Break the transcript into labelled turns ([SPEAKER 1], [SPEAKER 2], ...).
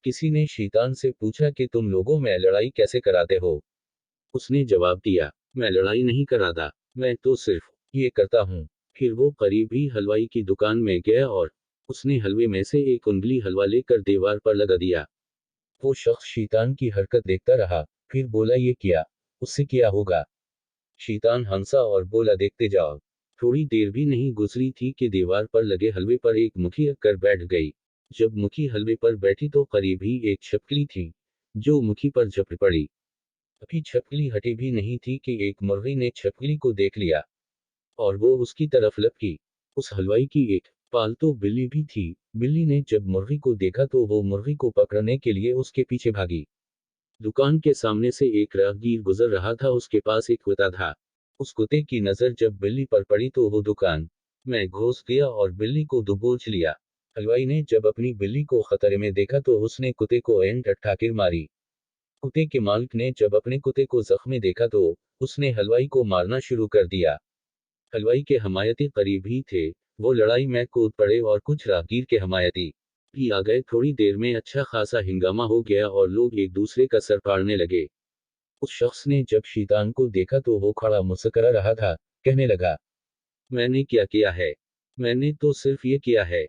[SPEAKER 1] किसी ने शैतान से पूछा कि तुम लोगों में लड़ाई कैसे कराते हो। उसने जवाब दिया, मैं लड़ाई नहीं कराता, मैं तो सिर्फ ये करता हूँ। फिर वो करीब ही हलवाई की दुकान में गया और उसने हलवे में से एक उंगली हलवा लेकर दीवार पर लगा दिया। वो शख्स शैतान की हरकत देखता रहा, फिर बोला, ये किया, उससे क्या होगा। शैतान हंसा और बोला, देखते जाओ। थोड़ी देर भी नहीं गुजरी थी कि दीवार पर लगे हलवे पर एक मुखी कर बैठ गई। जब मुखी हलवे पर बैठी तो करीब ही एक छिपकली थी, जो मुखी पर झपट पड़ी। अभी छिपकली हटी भी नहीं थी कि एक मुर्गी ने छिपकली को देख लिया और वो उसकी तरफ लपकी। उस हलवाई की एक पालतू बिल्ली भी थी। बिल्ली ने जब मुर्गी को देखा तो वो मुर्गी को पकड़ने के लिए उसके पीछे भागी। दुकान के सामने से एक राहगीर गुजर रहा था, उसके पास एक कुत्ता था। उस कुत्ते की नजर जब बिल्ली पर पड़ी तो वो दुकान में घुस गया और बिल्ली को दबोच लिया। हलवाई ने जब अपनी बिल्ली को खतरे में देखा तो उसने कुत्ते को एंट ठाकिर मारी। कुत्ते के मालिक ने जब अपने कुत्ते को जख्मी देखा तो उसने हलवाई को मारना शुरू कर दिया। हलवाई के हमायती करीब ही थे, वो लड़ाई में कूद पड़े और कुछ राहगीर के हमायती भी आ गए। थोड़ी देर में अच्छा खासा हंगामा हो गया और लोग एक दूसरे का सर फाड़ने लगे। उस शख्स ने जब शैतान को देखा तो वो खड़ा मुस्कुरा रहा था, कहने लगा, मैंने क्या किया है? मैंने तो सिर्फ ये किया है